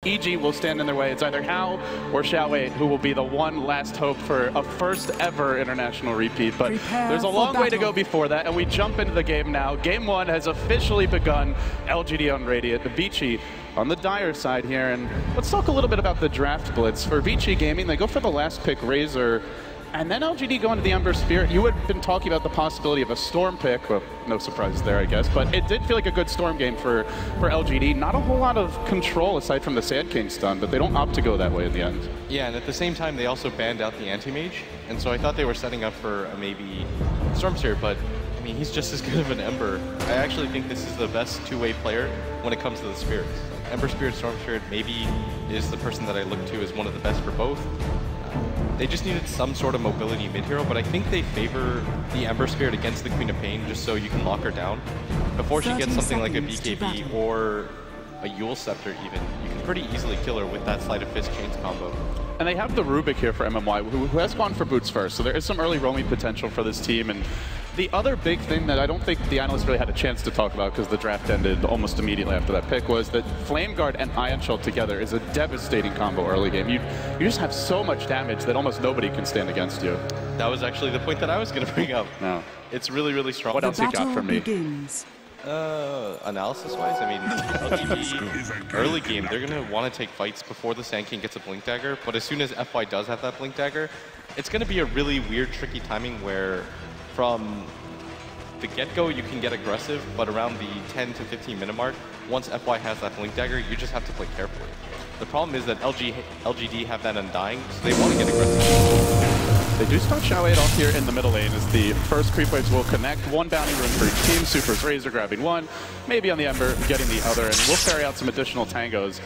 EG will stand in their way. It's either Hao or Xiaowei who will be the one last hope for a first ever international repeat. But there's a long way to go before that, and we jump into the game now. Game 1 has officially begun. LGD on Radiant, Vici on the Dire side here. And let's talk a little bit about the draft blitz. For Vici Gaming, they go for the last pick, Razor. And then LGD going to the Ember Spirit. You had been talking about the possibility of a Storm pick. Well, no surprises there, I guess. But it did feel like a good Storm game for LGD. Not a whole lot of control aside from the Sand King stun, but they don't opt to go that way in the end. Yeah, and at the same time, they also banned out the Anti-Mage. And so I thought they were setting up for a maybe Storm Spirit, but I mean, he's just as good of an Ember. I actually think this is the best two-way player when it comes to the Spirits. Ember Spirit, Storm Spirit maybe is the person that I look to as one of the best for both. They just needed some sort of mobility mid-hero, but I think they favor the Ember Spirit against the Queen of Pain just so you can lock her down. Before she gets something like a BKB or a Yule Scepter even, you can pretty easily kill her with that Sleight of Fist Chains combo. And they have the Rubik here for MMY, who has gone for boots first, so there is some early roaming potential for this team. And the other big thing that I don't think the analysts really had a chance to talk about because the draft ended almost immediately after that pick was that Flame Guard and Ion Shell together is a devastating combo early game. You just have so much damage that almost nobody can stand against you. That was actually the point that I was going to bring up. No. It's really, really strong. What else you got from me? Analysis-wise, I mean, LGD, early game, they're going to want to take fights before the Sand King gets a Blink Dagger, but as soon as FY does have that Blink Dagger, it's going to be a really weird, tricky timing where from the get-go you can get aggressive, but around the 10 to 15 minute mark, once FY has that Blink Dagger, you just have to play carefully. The problem is that LGD have that Undying, so they want to get aggressive. They do start Xiaowei off here in the middle lane as the first creep waves will connect. One bounty rune for each team. Super's Razor grabbing one, maybe on the Ember getting the other, and we'll carry out some additional tangos.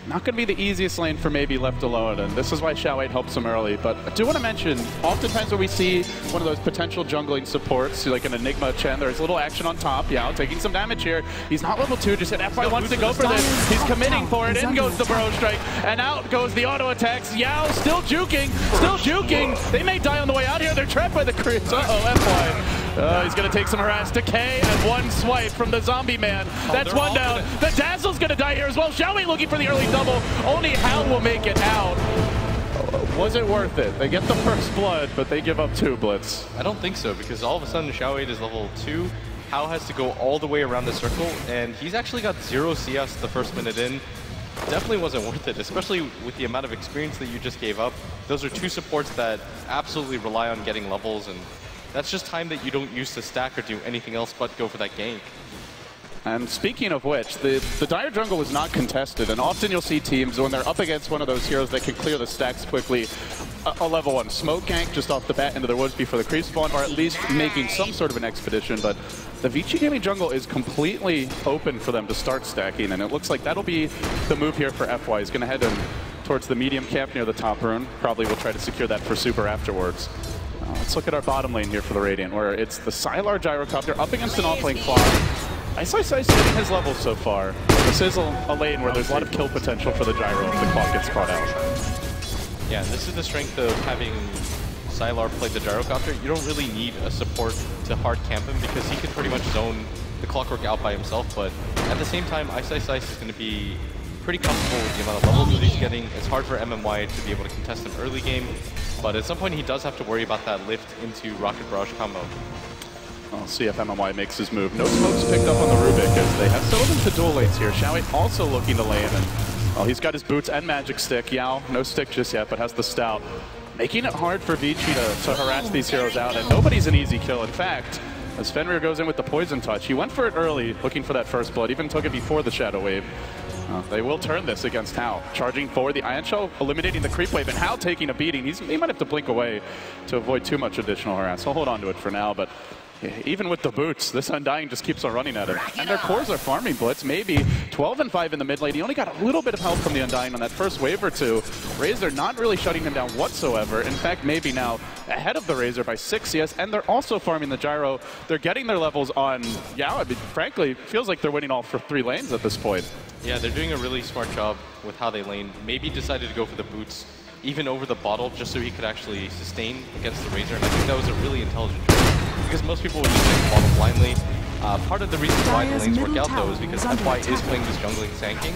Not going to be the easiest lane for maybe left alone, and this is why Xiaowei helps him early. But I do want to mention, oftentimes when we see one of those potential jungling supports, like an Enigma Chen, there's a little action on top. Yao taking some damage here. He's not level 2, just said FY wants to go for this. He's committing for it. In goes the Burrow Strike, and out goes the auto attacks. Yao still juking, still juking. They may die on the way out here. They're trapped by the creeps. Uh-oh, FY. He's going to take some harass. Decay and one swipe from the zombie man. That's one down. The Dazzle's going to die here as well. Xiaowei looking for the early double. Only Hao will make it out. Was it worth it? They get the first blood, but they give up 2 blitz. I don't think so, because all of a sudden Xiaowei is level 2. Hao has to go all the way around the circle, and he's actually got 0 CS the first minute in. Definitely wasn't worth it, especially with the amount of experience that you just gave up. Those are 2 supports that absolutely rely on getting levels, and that's just time that you don't use to stack or do anything else but go for that gank. And speaking of which, the Dire jungle was not contested, and often you'll see teams when they're up against one of those heroes that can clear the stacks quickly, a level 1 smoke gank just off the bat into the woods before the creep spawn, or at least making some sort of an expedition. But the Vici Gaming jungle is completely open for them to start stacking, and it looks like that'll be the move here for FY. He's going to head in towards the medium camp near the top rune. Probably will try to secure that for Super afterwards. Let's look at our bottom lane here for the Radiant, where it's the Sylar Gyrocopter up against an off-lane Clock. iceiceice hitting his level so far. This is a lane where there's a lot of kill potential for the Gyro if the Clock gets caught out. Yeah, this is the strength of having Sylar play the Gyrocopter. You don't really need a support to hard camp him because he can pretty much zone the Clockwerk out by himself, but at the same time, iceiceice is going to be pretty comfortable with the amount of levels that he's getting. It's hard for MMY to be able to contest him early game, but at some point he does have to worry about that lift into Rocket Barrage combo. I'll see if MMY makes his move. No smokes picked up on the Rubik as they have settled into dual lanes here. Xiaowei also looking to lane, and well, he's got his boots and magic stick. Yao, no stick just yet, but has the stout. Making it hard for Vici to harass these heroes out, and nobody's an easy kill. In fact, as Fenrir goes in with the poison touch, he went for it early, looking for that first blood, even took it before the Shadow Wave. They will turn this against Hao. Charging forward, the Ion Shell eliminating the creep wave, and Hao taking a beating. He might have to blink away to avoid too much additional harass. He'll hold on to it for now, but even with the boots, this Undying just keeps on running at him. And their cores are farming Blitz, maybe 12 and 5 in the mid lane. He only got a little bit of help from the Undying on that first wave or two. Razor not really shutting him down whatsoever. In fact, maybe now ahead of the Razor by 6 CS, and they're also farming the Gyro. They're getting their levels on Yao. I mean, frankly, feels like they're winning all 3 lanes at this point. Yeah, they're doing a really smart job with how they lane. Maybe decided to go for the boots even over the bottle just so he could actually sustain against the Razor, and I think that was a really intelligent choice. Because most people would just take bottle blindly. Part of the reason why the lanes work out though is because FY is playing this jungling Sand King.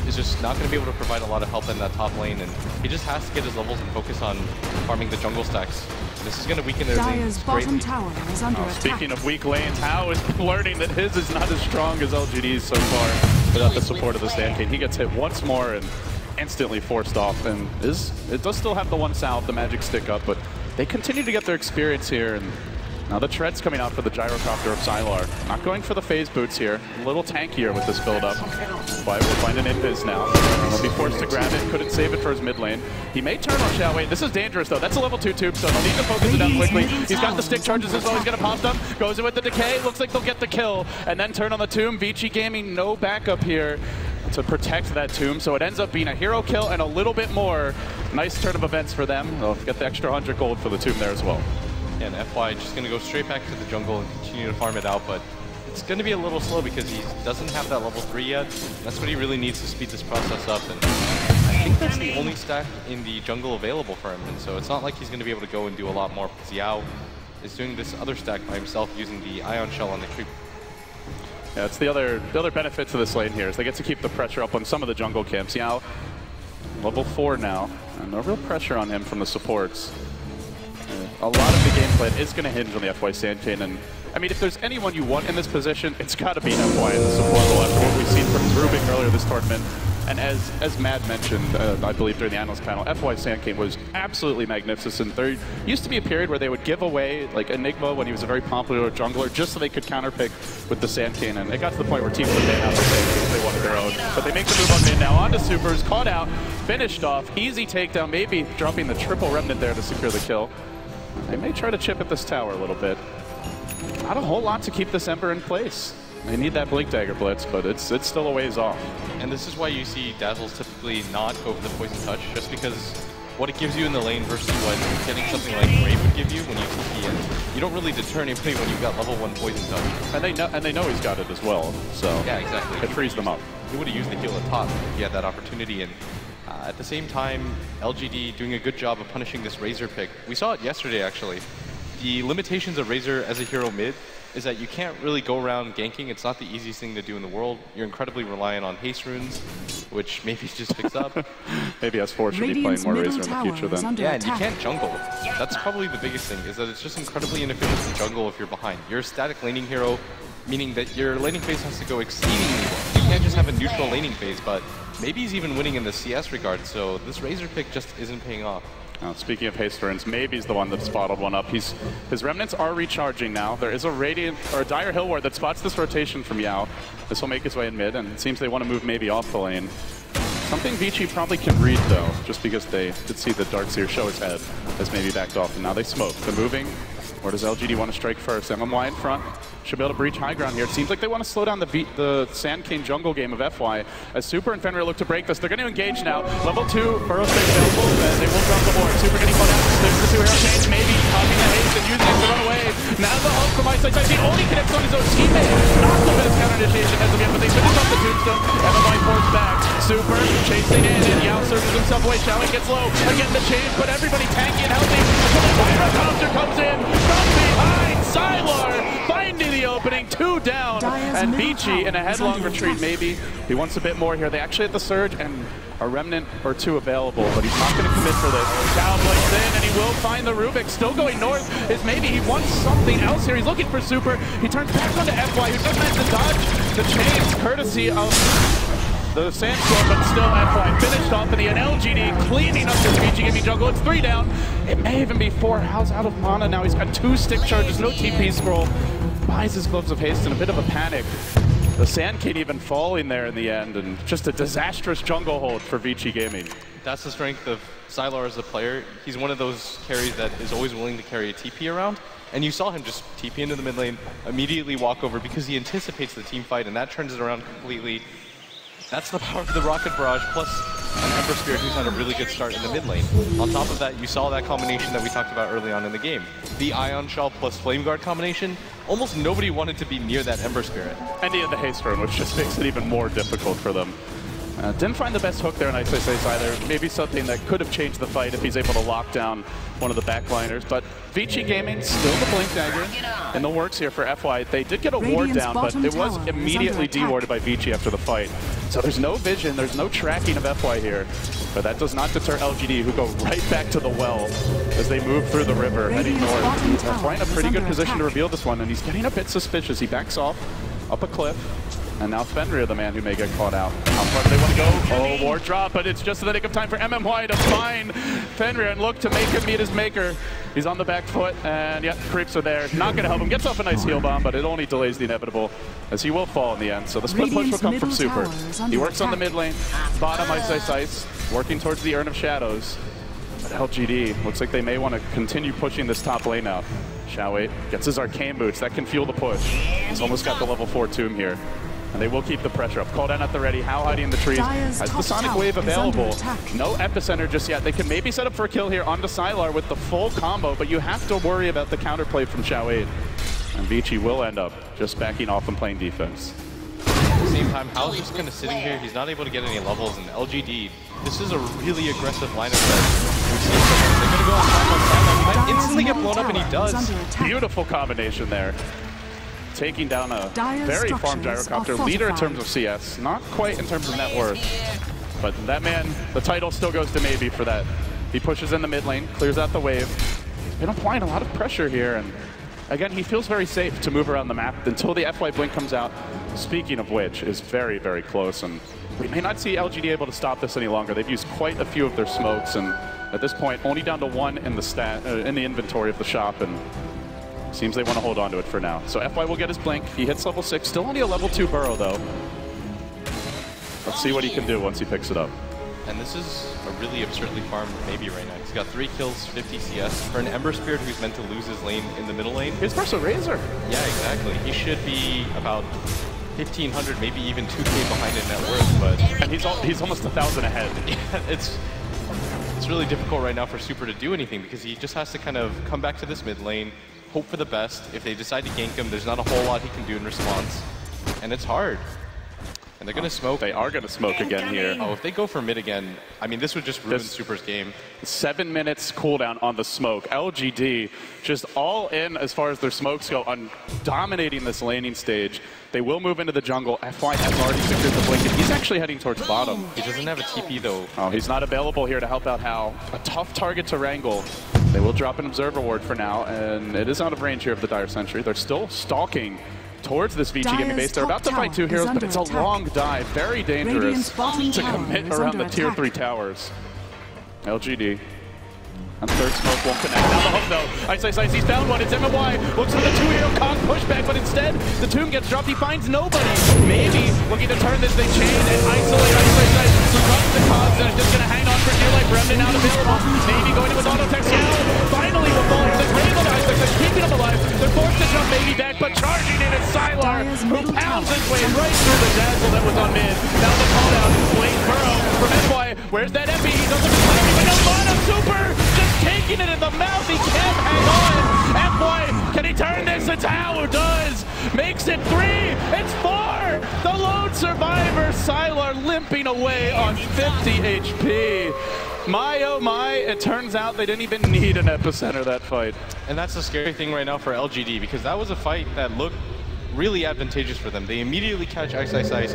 is just not going to be able to provide a lot of help in that top lane, and he just has to get his levels and focus on farming the jungle stacks. This is going to weaken their lanes greatly. Tower is under attack. Speaking of weak lanes, Hao is learning that his is not as strong as LGD's so far without the support of the Sand King. He gets hit once more and instantly forced off, and it does still have the one south, the magic stick up, but they continue to get their experience here. And now the tread's coming out for the gyrocopter of Sylar. Not going for the phase boots here. A little tankier with this build-up. But we'll find an invis now. He'll be forced to grab it. Couldn't save it for his mid lane. He may turn on Xiaowei. This is dangerous, though. That's a level 2 tube, so they'll need to focus it down quickly. He's got the stick charges as well. He's going to pop them. Goes in with the decay. Looks like they'll get the kill. And then turn on the tomb. LGD-GAMING, no backup here to protect that tomb, so it ends up being a hero kill and a little bit more. Nice turn of events for them. They'll get the extra 100 gold for the tomb there as well. And FY just going to go straight back to the jungle and continue to farm it out, but it's going to be a little slow because he doesn't have that level 3 yet. That's what he really needs to speed this process up, and I think that's the only stack in the jungle available for him, and so it's not like he's going to be able to go and do a lot more because Yao is doing this other stack by himself using the Ion Shell on the creep. Yeah, it's the other benefit to this lane here is they get to keep the pressure up on some of the jungle camps. Yao, level 4 now, and no real pressure on him from the supports. A lot of the game plan is going to hinge on the FY Sand King, and I mean, if there's anyone you want in this position, it's got to be FY in the support level after what we've seen from Rubik earlier this tournament. And as Matt mentioned, I believe during the analyst panel, FY Sand King was absolutely magnificent. There used to be a period where they would give away like Enigma when he was a very popular jungler just so they could counterpick with the Sand King, and it got to the point where teams would ban out the Sand King if they wanted their own. But they make the move on mid now, onto supers, caught out, finished off, easy takedown, maybe dropping the triple remnant there to secure the kill. They may try to chip at this tower a little bit. Not a whole lot to keep this Ember in place. They need that Blink Dagger blitz, but it's still a ways off. And this is why you see Dazzles typically not go for the Poison Touch, just because what it gives you in the lane versus what getting something like Brave would give you when you TP in. You don't really deter anybody when you've got level 1 Poison Touch. And they know he's got it as well, so yeah, exactly. It frees them up. He would have used the heal at top if he had that opportunity, and at the same time, LGD doing a good job of punishing this Razor pick. We saw it yesterday, actually. The limitations of Razor as a hero mid is that you can't really go around ganking. It's not the easiest thing to do in the world. You're incredibly reliant on haste runes, which maybe just picks up. Maybe S4 should be playing more Razor in the future then. Yeah, and you can't jungle. That's probably the biggest thing, is that it's just incredibly inefficient to jungle if you're behind. You're a static laning hero, meaning that your laning phase has to go exceedingly well. You can't just have a neutral laning phase, but maybe he's even winning in the CS regard, so this Razor pick just isn't paying off. Speaking of haste runes, maybe's the one that spotted one up. His remnants are recharging now. There is a Radiant or a Dire Hill Ward that spots this rotation from Yao. This will make his way in mid, and it seems they want to move maybe off the lane. Something Vici probably can read though, just because they did see the Darkseer show his head as maybe backed off, and now they smoke. They're moving. Or does LGD want to strike first? MMY in front. Should be able to breach high ground here. It seems like they want to slow down the Sand King jungle game of FY. As Super and Fenrir look to break this, they're going to engage now. Level 2, Burrow State available, and they will drop the board. Super getting caught out. There's the 2 hero chains, maybe popping the haste and using it to run away. Now the hook from iceiceice. He only connects on his own teammate. Not the best counter initiation as of yet, but they finish off the tombstone. MMY forced back. Super chasing in, and Yao surges himself away. Xiaowei gets low. Again, the change, but everybody tanky and healthy. The gyrocopter comes in from behind. Sylar finding the opening, 2 down, and Vici in a headlong retreat maybe. He wants a bit more here. They actually hit the surge and a remnant or 2 available, but he's not going to commit for this. Cal blinks in, and he will find the Rubik. Still going north is maybe he wants something else here. He's looking for Super. He turns back onto FY, who doesn't have to dodge the chains courtesy of the Sandstorm, but still FY finished off in the LGD, cleaning up this LGD-GAMING jungle. It's 3 down. It may even be 4. Hal's out of mana now. He's got 2 stick charges, no TP scroll. Buys his Gloves of Haste in a bit of a panic. The Sand King even falling there in the end, and just a disastrous jungle hold for LGD-GAMING. That's the strength of Sylar as a player. He's one of those carries that is always willing to carry a TP around. And you saw him just TP into the mid lane, immediately walk over because he anticipates the team fight, and that turns it around completely. That's the power of the Rocket Barrage, plus an Ember Spirit who's had a really good start in the mid lane. On top of that, you saw that combination that we talked about early on in the game. The Ion Shell plus Flame Guard combination, almost nobody wanted to be near that Ember Spirit. And he had the haste rune, which just makes it even more difficult for them. Didn't find the best hook there in iceiceice either. Maybe something that could have changed the fight if he's able to lock down one of the backliners. But LGD-GAMING, still the Blink Dagger in the works here for FY. They did get a ward down, but it was immediately dewarded by Vici after the fight. So there's no vision, there's no tracking of FY here. But that does not deter LGD, who go right back to the well as they move through the river, heading north. FY in a pretty good position to reveal this one, and he's getting a bit suspicious. He backs off, up a cliff, and now Fenrir, the man who may get caught out. How far do they want to go? Oh, ward drop, but it's just in the nick of time for MMY to find Fenrir and look to make him meet his maker. He's on the back foot, and yeah, creeps are there. Not going to help him. Gets off a nice heal bomb, but it only delays the inevitable, as he will fall in the end. So the split push will come from Super. He works on the mid lane, bottom iceiceice, working towards the Urn of Shadows. But LGD, looks like they may want to continue pushing this top lane out. Xiao gets his arcane boots. That can fuel the push. He's almost got the level 4 tomb here. And they will keep the pressure up. Call down at the ready. How hiding in the trees. Has the Sonic Wave available. No epicenter just yet. They can maybe set up for a kill here onto Sylar with the full combo, but you have to worry about the counterplay from Xiao. And Vici will end up just backing off and playing defense. At the same time, Hal's just kind of sitting here. He's not able to get any levels, and LGD, this is a really aggressive lineup that we've seen. They're going to go on time. He might instantly get blown up, and he does. Beautiful combination there. Taking down a very farm gyrocopter, leader in terms of CS, not quite in terms of net worth. But that man, the title still goes to Maybe for that. He pushes in the mid lane, clears out the wave. He's been applying a lot of pressure here, and again, he feels very safe to move around the map until the FY blink comes out. Speaking of which, is very, very close, and we may not see LGD able to stop this any longer. They've used quite a few of their smokes, and at this point, only down to 1 in the in the inventory of the shop, and seems they want to hold on to it for now. So FY will get his blink. He hits level 6, still only a level 2 burrow though. Let's see what he can do once he picks it up. And this is a really absurdly farmed Maybe right now. He's got 3 kills, 50 CS. For an Ember Spirit who's meant to lose his lane in the middle lane. His versus Razor. Yeah, exactly. He should be about 1,500, maybe even 2K behind in net worth, but... And he's almost 1,000 ahead. Yeah, it's really difficult right now for Super to do anything because he just has to kind of come back to this mid lane, hope for the best. If they decide to gank him, there's not a whole lot he can do in response. And it's hard. And they're going to smoke. They are going to smoke again here. Oh, if they go for mid again, I mean, this would just ruin Super's game. 7 minutes cooldown on the smoke. LGD just all in as far as their smokes go on dominating this laning stage. They will move into the jungle. FY has already secured the blink, and he's actually heading towards bottom. He doesn't have a TP, though. Oh, he's not available here to help out Hal. A tough target to wrangle. They will drop an Observer Ward for now, and it is out of range here of the Dire Sentry. They're still stalking towards this VG Gaming base. They're about to fight 2 heroes, but it's a long dive. Very dangerous to commit around the tier 3 towers. LGD. And third smoke won't connect. Now the hook though. iceiceice, he's down one. It's MMY. Looks for the 2-hero con pushback, but instead the tomb gets dropped. He finds nobody. Maybe looking to turn this. They chain and isolate iceiceice. Drops the cogs and just going to hang on for dear life. Remnant out available. Maybe going in with auto text. Finally will fall. He's able to iceiceice, keeping him alive. They're forced to jump Maybe back, but charging in is Sylar, who pounds his way right through the dazzle that was on mid. Now the call down. Blade Burrow from FY. Where's that MP? He doesn't have a lot of Super. Taking it in the mouth, he can't hang on. FY, can he turn this? It's Hal who does. Makes it 3, it's 4. The lone survivor, Sylar, limping away on 50 HP. My oh my, it turns out they didn't even need an epicenter that fight. And that's the scary thing right now for LGD, because that was a fight that looked really advantageous for them. They immediately catch iceiceice.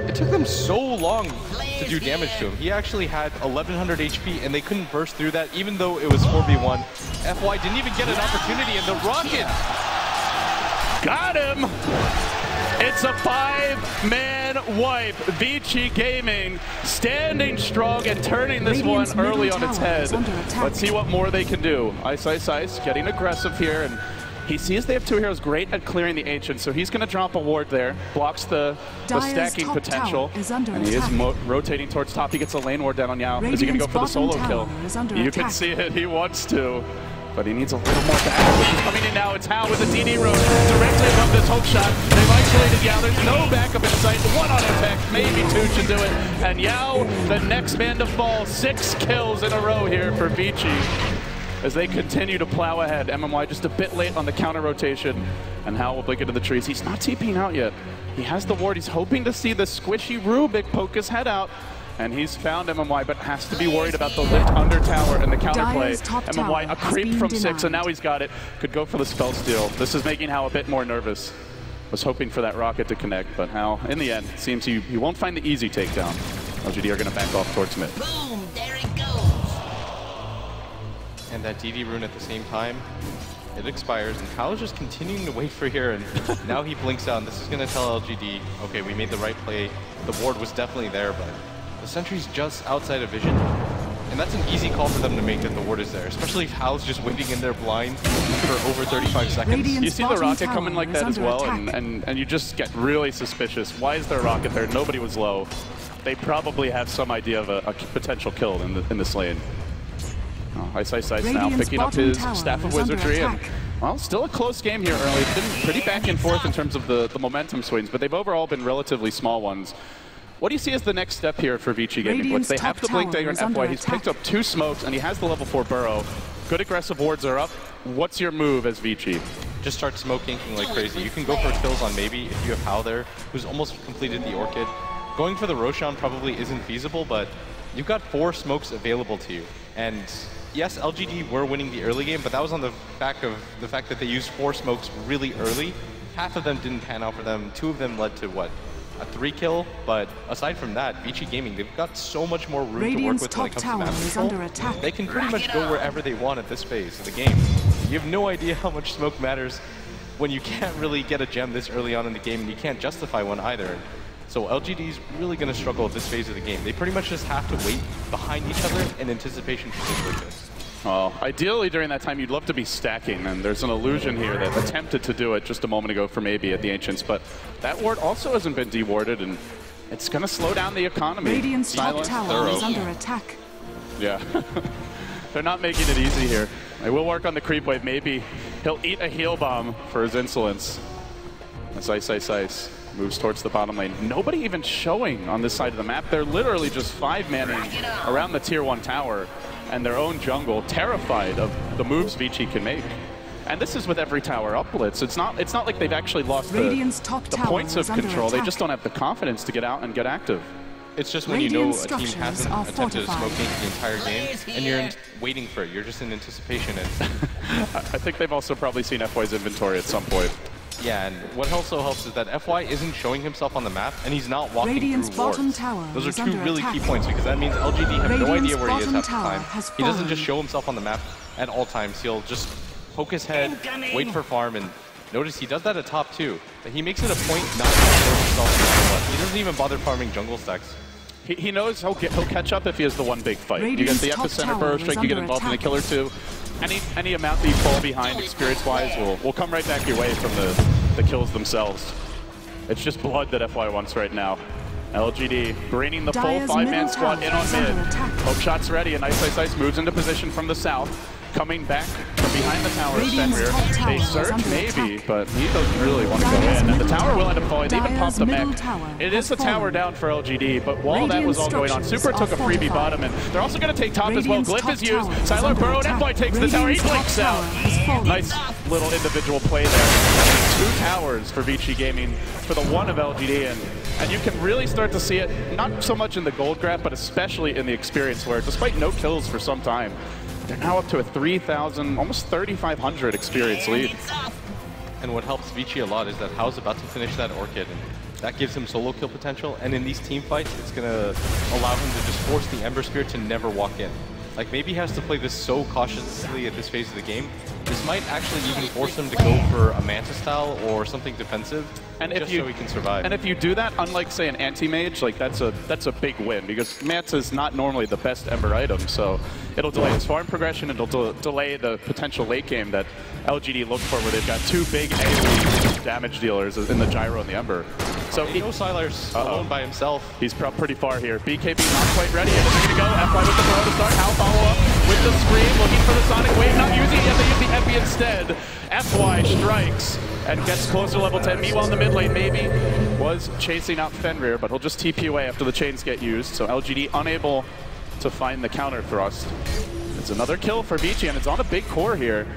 It took them so long to do damage to him. He actually had 1,100 HP, and they couldn't burst through that, even though it was 4v1. FY didn't even get an opportunity, and the rocket got him! It's a 5-man wipe. Vici Gaming standing strong and turning this one early on its head. Let's see what more they can do. iceiceice getting aggressive here, and he sees they have 2 heroes great at clearing the Ancient, so he's going to drop a ward there, blocks the stacking potential, and he is rotating towards top. He gets a lane ward down on Yao. Is he going to go for the solo kill? You can see it, he wants to, but he needs a little more backup. He's coming in now, it's Hal with the DD road, directly above this hook shot. They've isolated Yao, there's no backup in sight. 1 auto attack, maybe 2 should do it, and Yao, the next man to fall. 6 kills in a row here for Vici as they continue to plow ahead. MMY just a bit late on the counter rotation, and Hal will blink into the trees. He's not TPing out yet. He has the ward. He's hoping to see the squishy Rubik poke his head out, and he's found MMY, but has to be worried about the lift under tower and the counterplay. MMY, a creep from 6, and now he's got it. Could go for the spell steal. This is making Hal a bit more nervous. Was hoping for that rocket to connect, but Hal, in the end, it seems you won't find the easy takedown. LGD are going to back off towards mid. Boom, there it goes. And that DD rune at the same time, it expires, and Kyle is just continuing to wait for here, and now he blinks out, and this is going to tell LGD, okay, we made the right play. The ward was definitely there, but the sentry's just outside of vision. And that's an easy call for them to make that the ward is there, especially if Hal's just waiting in their blind for over 35 seconds. You see the rocket coming like that as well, and you just get really suspicious. Why is there a rocket there? Nobody was low. They probably have some idea of a potential kill in this lane. Oh, iceiceice now picking up his Staff of Wizardry, and well, still a close game here early. It's been pretty back and forth in terms of the momentum swings, but they've overall been relatively small ones. What do you see as the next step here for VG-Gaming? They have the Blink Dagger and FY. He's picked up 2 smokes, and he has the level 4 burrow. Good aggressive wards are up. What's your move as VG? Just start smoke ganking like crazy. You can go for kills on maybe if you have Hal there, who's almost completed the Orchid. Going for the Roshan probably isn't feasible, but you've got 4 smokes available to you. And yes, LGD were winning the early game, but that was on the back of the fact that they used 4 smokes really early. Half of them didn't pan out for them. 2 of them led to what? A 3 kill, but aside from that, VG-Gaming, they've got so much more room to work with when it comes to map control. They can pretty much go wherever they want at this phase of the game. You have no idea how much smoke matters when you can't really get a gem this early on in the game, and you can't justify one either. So LGD's really going to struggle at this phase of the game. They pretty much just have to wait behind each other in anticipation for things like this. Well, ideally during that time you'd love to be stacking, and there's an illusion here that attempted to do it just a moment ago for maybe at the Ancients, but that ward also hasn't been dewarded, and it's going to slow down the economy. Radiant's top tower is under attack. Yeah, they're not making it easy here. They will work on the creep wave. Maybe he'll eat a heal bomb for his insolence. As iceiceice moves towards the bottom lane. Nobody even showing on this side of the map. They're literally just 5-manning around the tier 1 tower and their own jungle, terrified of the moves VG can make. And this is with every tower up blitz. It's not like they've actually lost the points of control. They just don't have the confidence to get out and get active. It's just when you know a team hasn't attempted a smoke gank the entire game, and you're waiting for it. You're just in anticipation. And I think they've also probably seen FY's inventory at some point. Yeah, and what also helps is that FY isn't showing himself on the map, and he's not walking through wards. Those are 2 really key points, because that means LGD have no idea where he is half the time. He doesn't just show himself on the map at all times. He'll just poke his head, wait for farm, and notice he does that at top too. But he makes it a point not to show himself. He doesn't even bother farming jungle stacks. He knows he'll catch up if he has the one big fight. You get the epicenter burrow strike, you get involved in the killer too. Any amount that you fall behind experience-wise will come right back your way from the kills themselves. It's just blood that FY wants right now. LGD bringing the full 5-man squad in on mid. Hope shot's ready, and iceiceice moves into position from the south. Coming back from behind the tower is Fenrir. They search maybe, but he doesn't really want to go in. And the tower will end up falling. They even popped the mech. It is the tower down for LGD, but while that was all going on, Super took a freebie bottom, and they're also going to take top as well. Glyph is used. Sylar burrowed. FY takes the tower. He blinks out. Nice little individual play there. 2 towers for VG-Gaming for the 1 of LGD, and you can really start to see it, not so much in the gold grab, but especially in the experience, where despite no kills for some time, they're now up to a 3,000, almost 3,500 experience lead. And what helps Vici a lot is that Hao's about to finish that Orchid, and that gives him solo kill potential. And in these team fights, it's going to allow him to just force the Ember Spirit to never walk in. Like, maybe he has to play this so cautiously at this phase of the game. This might actually even force him to go for a Manta style or something defensive, and just so he can survive. And if you do that, unlike, say, an anti-mage, like, that's a big win, because Manta is not normally the best Ember item, so it'll delay his farm progression, and it'll delay the potential late game that LGD looked for, where they've got 2 big AoE damage dealers in the Gyro and the Ember. So Sylar's alone by himself. He's pretty far here. BKB not quite ready. And they're going to go. FY with the throw to start. Hal follow up with the scream, looking for the Sonic Wave, not using it. They use the Epi instead. FY strikes and gets closer to level 10. Meanwhile, in the mid lane, maybe was chasing out Fenrir, but he'll just TP away after the chains get used. So LGD unable to find the counter thrust. It's another kill for Vici, and it's on a big core here.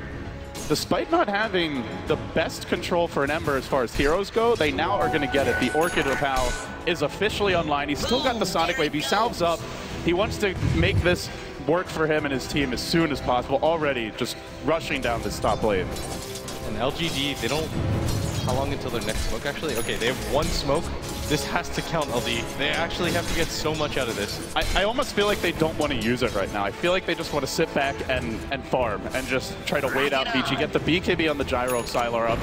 Despite not having the best control for an Ember as far as heroes go, they now are going to get it. The Orchid of Hal is officially online. He's still got the Sonic Wave. He salves up. He wants to make this work for him and his team as soon as possible. Already just rushing down this top lane. And LGD, How long until their next smoke, actually? Okay, they have one smoke. This has to count, LD. They actually have to get so much out of this. I almost feel like they don't want to use it right now. I feel like they just want to sit back and farm and just try to wait out Vici, get the BKB on the gyro of Sylar up,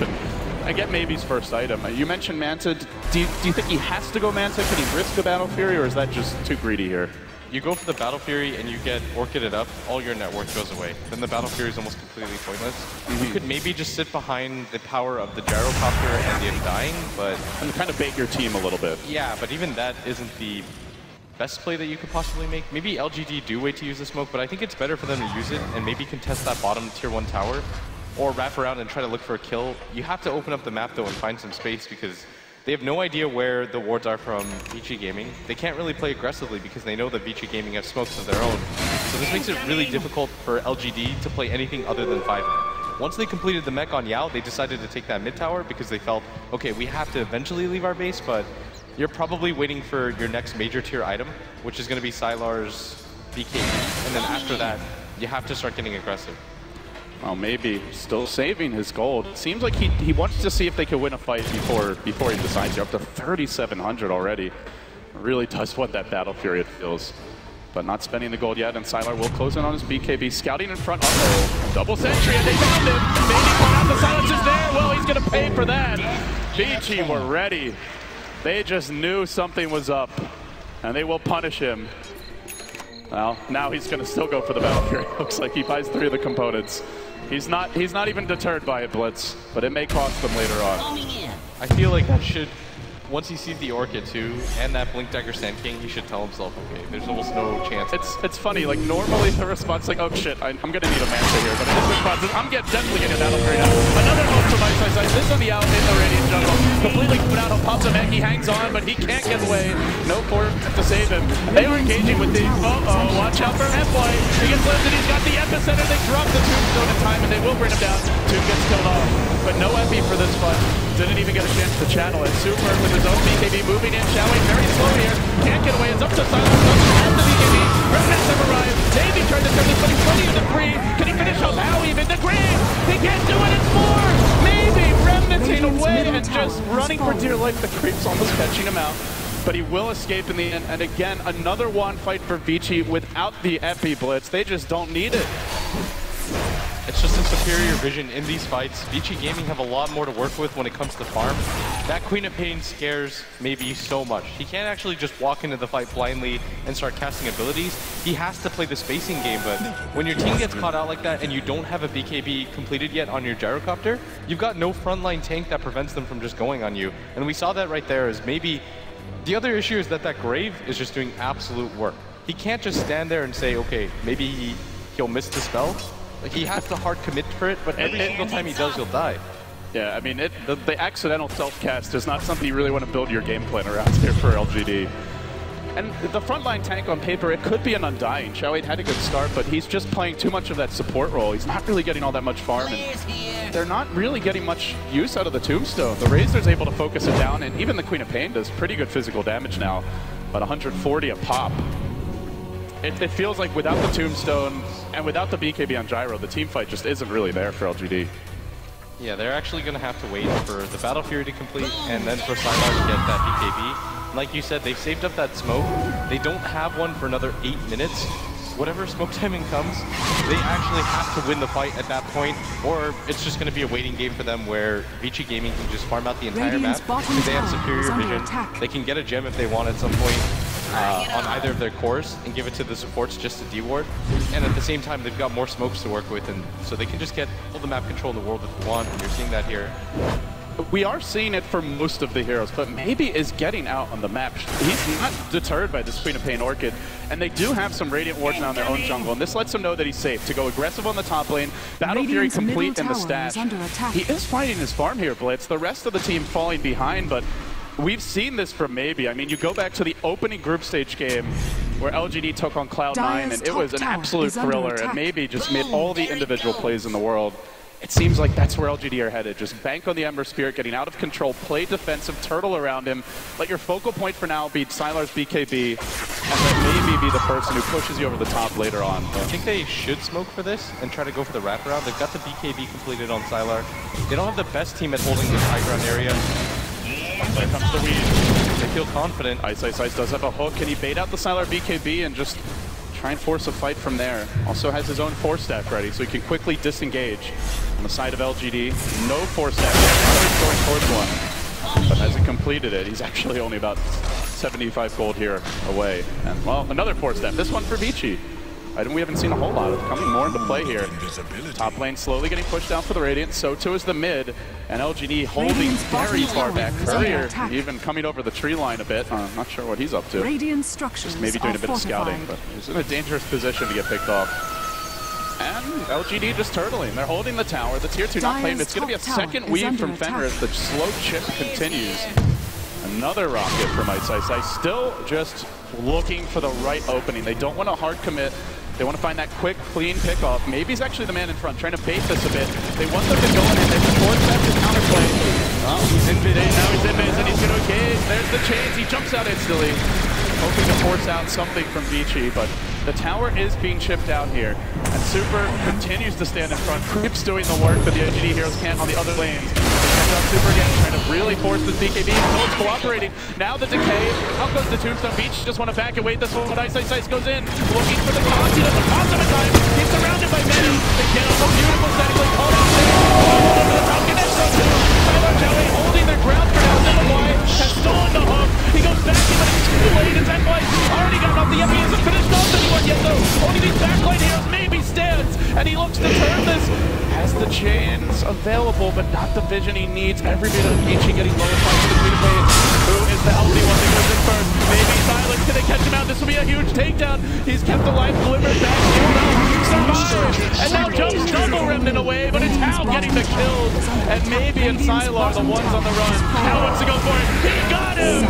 and get maybe's first item. You mentioned Manta. Do you think he has to go Manta? Can he risk a Battle Fury, or is that just too greedy here? You go for the Battle Fury and you get Orchided up, all your net worth goes away. Then the Battle Fury is almost completely pointless. You could maybe just sit behind the power of the Gyrocopter and the Undying, but... And kind of bait your team a little bit. Yeah, but even that isn't the best play that you could possibly make. Maybe LGD do wait to use the smoke, but I think it's better for them to use it and maybe contest that bottom tier 1 tower, or wrap around and try to look for a kill. You have to open up the map though and find some space, because they have no idea where the wards are from LGD-GAMING. They can't really play aggressively because they know that LGD-GAMING has smokes of their own. So this makes it really difficult for LGD to play anything other than 5-man. Once they completed the mech on Yao, they decided to take that mid tower because they felt, okay, we have to eventually leave our base, but you're probably waiting for your next major tier item, which is going to be Sylar's BKB. And then after that, you have to start getting aggressive. Well, maybe still saving his gold. It seems like he wants to see if they can win a fight before he decides. You're up to 3,700 already. Really does want that Battle Fury, it feels. But not spending the gold yet, and Sylar will close in on his BKB. Scouting in front. Uh-oh. Double sentry, and they found him. Maybe point out the silence is there. Well, he's going to pay for that. Vici were ready. They just knew something was up, and they will punish him. Well, now he's going to still go for the Battle Fury. Looks like he buys 3 of the components. He's not even deterred by it, Blitz, but it may cost them later on. I feel like that should, once he sees the Orchid too, and that Blink Dagger Sand King, he should tell himself, okay, there's almost no chance. It's funny, like normally the response like, oh shit, I'm gonna need a Manta here, but his response is, I'm definitely getting a Battle Fury now. Another move from iceiceice. This on the out in the Radiant jungle. Completely put out, he'll pop the mech, he hangs on, but he can't get away. No port to save him. They are engaging with the, watch out for F-White. He gets lifted, he's got the epicenter, they drop the tombstone in time, and they will bring him down. Tomb gets killed off, but no Epi for this fight. Didn't even get a chance to channel it. Super with his own BKB moving in, Xiao Wei very slow here. Can't get away, it's up to Sylar, doesn't have the BKB. Remnants have arrived. Davey tried to turn this, but he's 20 into 3. Can he finish off How even? The green! He can't do it, it's 4! Maybe remnanting away and just running for dear life. The creep's almost catching him out. But he will escape in the end. And again, another one fight for Vici without the Epi Blitz. They just don't need it. It's just a superior vision in these fights. LGD-GAMING have a lot more to work with when it comes to farm. That Queen of Pain scares maybe so much. He can't actually just walk into the fight blindly and start casting abilities. He has to play the spacing game, but when your team gets caught out like that and you don't have a BKB completed yet on your Gyrocopter, you've got no frontline tank that prevents them from just going on you. And we saw that right there as maybe... The other issue is that Grave is just doing absolute work. He can't just stand there and say, okay, maybe he'll miss the spell. Like, he has to hard commit for it, but every single time he does, he'll die. Yeah, I mean, the accidental self-cast is not something you really want to build your game plan around here for LGD. And the frontline tank on paper, it could be an Undying. Xiao Wei had a good start, but he's just playing too much of that support role. He's not really getting all that much farm, and they're not really getting much use out of the Tombstone. The Razor's able to focus it down, and even the Queen of Pain does pretty good physical damage now. About 140 a pop. It feels like without the Tombstone and without the BKB on Gyro, the team fight just isn't really there for LGD. Yeah, they're actually going to have to wait for the Battle Fury to complete and then for Sylar to get that BKB. Like you said, they've saved up that smoke. They don't have one for another 8 minutes. Whatever smoke timing comes, they actually have to win the fight at that point, or it's just going to be a waiting game for them where LGD-GAMING can just farm out the entire map because they have superior vision. They can get a gem if they want at some point. On either of their cores and give it to the supports just to deward. And at the same time, they've got more smokes to work with, and so they can just get all the map control in the world if they want, and you're seeing that here. We are seeing it for most of the heroes, but maybe is getting out on the map. He's not deterred by this Queen of Pain Orchid, and they do have some Radiant wards now in their own jungle, and this lets them know that he's safe to go aggressive on the top lane. Battle Fury complete in the stash. He is fighting his farm here, Blitz. The rest of the team falling behind, but we've seen this from maybe. I mean, you go back to the opening group stage game where LGD took on Cloud9, and it was an absolute thriller, and maybe just made all the individual plays in the world. It seems like that's where LGD are headed. Just bank on the Ember Spirit, getting out of control, play defensive, turtle around him. Let your focal point for now be Sylar's BKB, and then maybe be the person who pushes you over the top later on. I think they should smoke for this and try to go for the wraparound. They've got the BKB completed on Sylar. They don't have the best team at holding this high ground area. There comes the weed. They feel confident. iceiceice does have a hook. Can he bait out the Sylar BKB and just try and force a fight from there? Also has his own 4-stack ready, so he can quickly disengage on the side of LGD. No 4-stack yet. Now he's going towards one, but hasn't completed it. He's actually only about 75 gold here away. And, well, another 4-step. This one for Vici. Item we haven't seen a whole lot of, coming more into play here. Top lane slowly getting pushed down for the Radiant, so too is the mid, and LGD holding very far back. Courier even coming over the tree line a bit. Not sure what he's up to. Radiant structures just maybe doing a bit of scouting, but he's in a dangerous position to get picked off. And LGD just turtling. They're holding the tower. The tier 2 not playing. It's going to be a second weave from Fenrir as the slow chip continues. Another rocket from iceiceice. Still just looking for the right opening. They don't want to hard commit. They want to find that quick, clean pickoff. Maybe he's actually the man in front, trying to bait this a bit. They want them to go in, and they force back to counterplay. Oh, he's in mid, now he's in mid, and he's going to engage. There's the chance. He jumps out instantly, hoping to force out something from Vici, but the tower is being chipped out here. And Super continues to stand in front. Creep's doing the work, but the LGD heroes can't on the other lanes. Super again, trying to really force this BKB. No, it's cooperating. Now the decay. Out goes the Tombstone. Beach just want to back and wait this one, but iceiceice goes in. Looking for the toss. He doesn't toss him in time. He's surrounded by many. They get on the beautiful statically. Hold on. Over the top. Connects on two. Sylar Jelly holding their ground for now. NY has stolen the hook. He goes back in, but it's too late. It's NY already got off. The Epi isn't finished off anymore yet, though. Only these backline heroes maybe stands, and he looks to turn this. Has the chains available, but not the vision he needs. Every bit of Vici getting low fight between waves. Who is the healthy one that goes in first? Maybe Silence gonna catch him out. This will be a huge takedown. He's kept alive, glimmered back. Survives. And now jumps double remnant away, but it's Hal getting the kills. And maybe in Sylar, the ones on the run. Hal wants to go for it. He got him!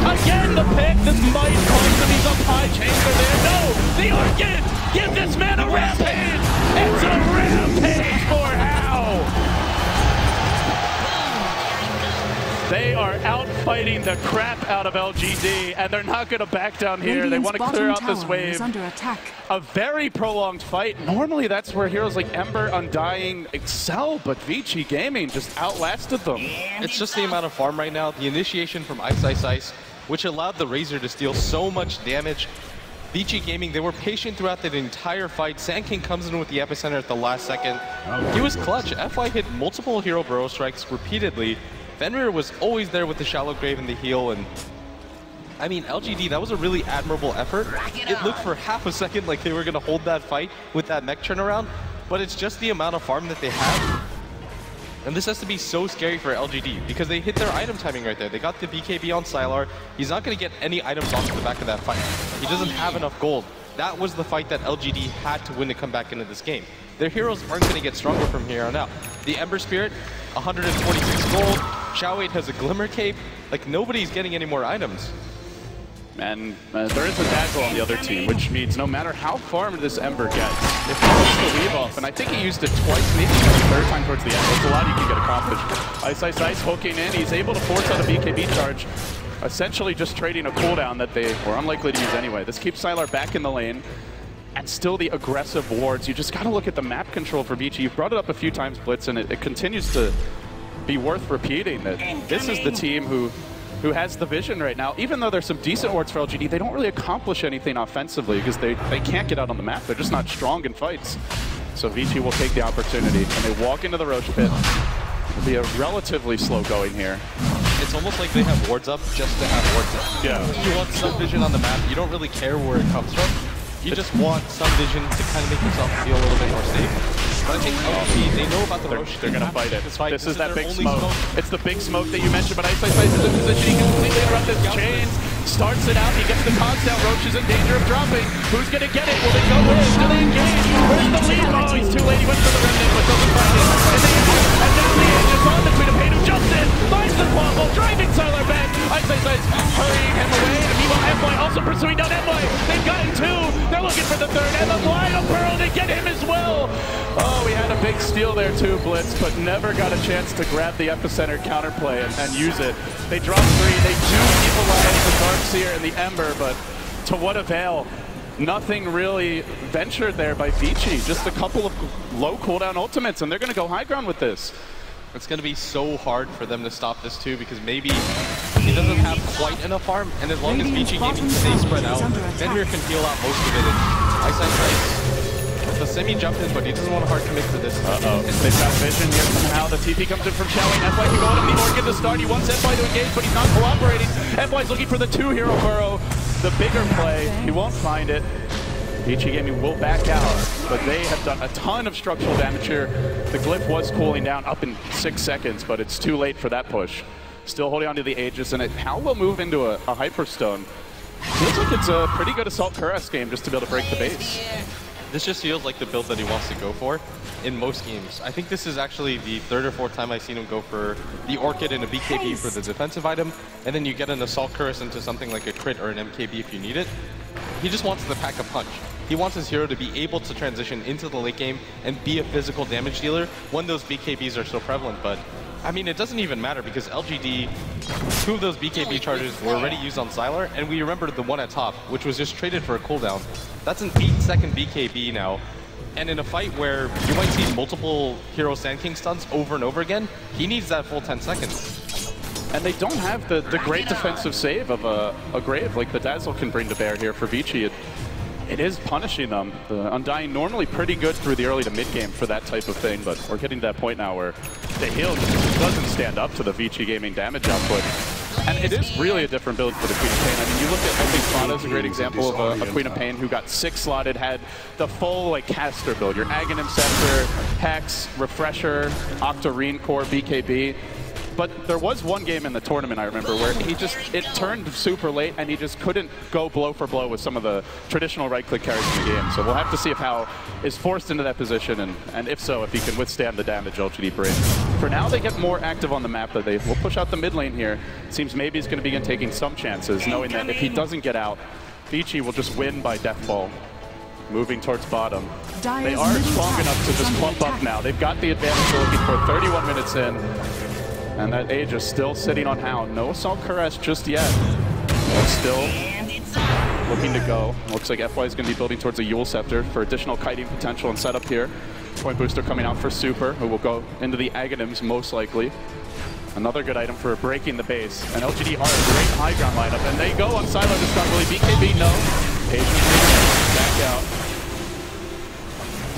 Again, the pick. This might cost him. He's up high. Chains are there. No! The Arcade! Give this man a rampage! It's a rampage for Hal! They are out fighting the crap out of LGD, and they're not going to back down here. Radiant's they want to clear out this wave. Under attack. A very prolonged fight. Normally that's where heroes like Ember, Undying excel, but LGD-GAMING just outlasted them. It's just the amount of farm right now. The initiation from iceiceice, which allowed the Razor to steal so much damage. LGD-GAMING, they were patient throughout the entire fight. Sand King comes in with the epicenter at the last second. He was clutch. FY hit multiple hero burrow strikes repeatedly. Fenrir was always there with the shallow grave and the heal, and I mean, LGD, that was a really admirable effort. It looked for half a second like they were going to hold that fight with that mech turnaround, but it's just the amount of farm that they have. And this has to be so scary for LGD because they hit their item timing right there. They got the BKB on Sylar. He's not going to get any items off the back of that fight. He doesn't have enough gold. That was the fight that LGD had to win to come back into this game. Their heroes aren't going to get stronger from here on out. The Ember Spirit, 126 gold. Xiaowei has a Glimmer Cape. Like, nobody's getting any more items. And there is a Dazzle on the other team, which means no matter how farmed this Ember gets, if he puts the leave off, and I think he used it twice, maybe even a third time towards the end, there's a lot you can get accomplished. iceiceice hooking in, he's able to force out a BKB charge, essentially just trading a cooldown that they were unlikely to use anyway. This keeps Sylar back in the lane, and still the aggressive wards. You just gotta look at the map control for Vici. You've brought it up a few times, Blitz, and it continues to be worth repeating that this is the team who has the vision right now. Even though there's some decent wards for LGD, they don't really accomplish anything offensively because they can't get out on the map. They're just not strong in fights. So Vici will take the opportunity, and they walk into the Roche pit. It'll be a relatively slow going here. It's almost like they have wards up just to have wards up. Yeah. You want some vision on the map. You don't really care where it comes from. You just want some vision to kind of make yourself feel a little bit more safe. But I think LGD, they know about the Roche. They're going to fight it. This is that big smoke. It's the big smoke that you mentioned, but iceiceice is in position. He can completely interrupt this. Chains starts it out. He gets the cogs down. Roche is in danger of dropping. Who's going to get it? Will they go in? Do they engage? Where's the lead? Oh, he's too late. He went for the remnant, but doesn't find it. And now the edge is on the Queen of Pain, who jumps in, finds the quabble, driving Sylar back. iceiceice hurrying him away. And meanwhile, MY also pursuing down MY. They've gotten two. They're looking for the third. And the line of Pearl to get him as well. Oh, we had a big steal there too, Blitz, but never got a chance to grab the epicenter counterplay and use it. They drop three. They do keep alive the Darkseer and the Ember, but to what avail? Nothing really ventured there by Vici. Just a couple of low cooldown ultimates, and they're going to go high ground with this. It's going to be so hard for them to stop this too, because maybe he doesn't have quite enough farm, and as long as Vici Gaming can stay spread out, Fenrir can heal out most of it. And iceiceice, the semi jump in, but he doesn't want to hard commit for this. They've got vision here somehow. The TP comes in from Showing. FY can go out of the Orchid to start. He wants FY to engage, but he's not cooperating. FY's looking for the 2-hero burrow. The bigger play, he won't find it. Vici Gaming will back out, but they have done a ton of structural damage here. The glyph was cooling down up in 6 seconds, but it's too late for that push. Still holding on to the Aegis, and Hal will move into a Hyperstone. Feels like it's a pretty good Assault Cuirass game just to be able to break the base. This just feels like the build that he wants to go for in most games. I think this is actually the 3rd or 4th time I've seen him go for the Orchid and a BKB for the defensive item, and then you get an Assault Cuirass into something like a crit or an MKB if you need it. He just wants to pack a punch. He wants his hero to be able to transition into the late game and be a physical damage dealer when those BKBs are so prevalent. But I mean, it doesn't even matter because LGD, 2 of those BKB charges were already used on Sylar, and we remember the one at top, which was just traded for a cooldown. That's an 8-second BKB now. And in a fight where you might see multiple Hero Sand King stuns over and over again, he needs that full 10 seconds. And they don't have the great defensive save of a Grave like the Dazzle can bring to bear here for Vici. It is punishing them. The Undying normally pretty good through the early to mid game for that type of thing, but we're getting to that point now where the heal just doesn't stand up to the Vici Gaming damage output. And it is really a different build for the Queen of Pain. I mean, you look at, I think Fana's a great example of a Queen of Pain who got 6 slotted, had the full like caster build. Your Aghanim Scepter, Hex, Refresher, Octarine Core, BKB. But there was one game in the tournament, I remember, where it turned super late and he just couldn't go blow for blow with some of the traditional right-click carries in the game. So we'll have to see if Hal is forced into that position, and if so, if he can withstand the damage LGD brings. For now, they get more active on the map, but they will push out the mid lane here. It seems maybe he's going to begin taking some chances, knowing that if he doesn't get out, Vici will just win by deathball. Moving towards bottom. They are strong enough to just clump up now. They've got the advantage they're looking for, 31 minutes in. And that Aegis still sitting on Hound. No Assault Cuirass just yet. But still looking to go. Looks like FY is going to be building towards a Yule Scepter for additional kiting potential and setup here. Point Booster coming out for Super, who will go into the Aghanims most likely. Another good item for breaking the base. And LGD are a great high ground lineup. And they go on Silo to start really. BKB, no. Patience, back out.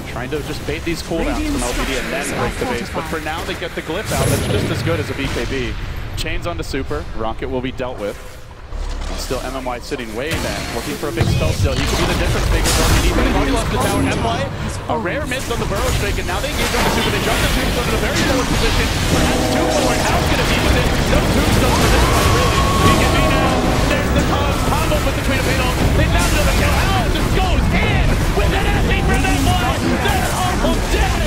Trying to just bait these cooldowns from LGD and then break the base. But for now, they get the glyph out. That's just as good as a BKB. Chains onto Super. Rocket will be dealt with. And still MMY sitting way back, looking for a big spell steal. He could be the difference maker for LGD, but they've already lost the tower. MY, a rare miss on the Burrow Strike, and now they engage on the Super. They jump the Tombstone in a very forward position. Perhaps 2 forward. How's going to be with it? No Tombstone for this one, really. He can be now. There's the combo with the Queen of Pain. They found another kill. How just goes in with an epic for them all. They're almost dead.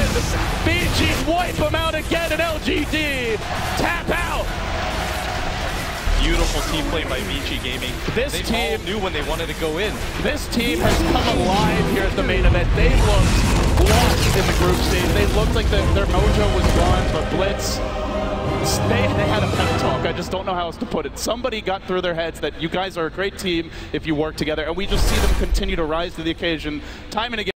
Vici wipe them out again, and LGD tap out. Beautiful team play by Vici Gaming. They all knew when they wanted to go in. This team has come alive here at the main event. They looked lost in the group stage. They looked like their mojo was gone, but Blitz, they had a pep talk. I just don't know how else to put it. Somebody got through their heads that you guys are a great team if you work together, and we just see them continue to rise to the occasion time and again.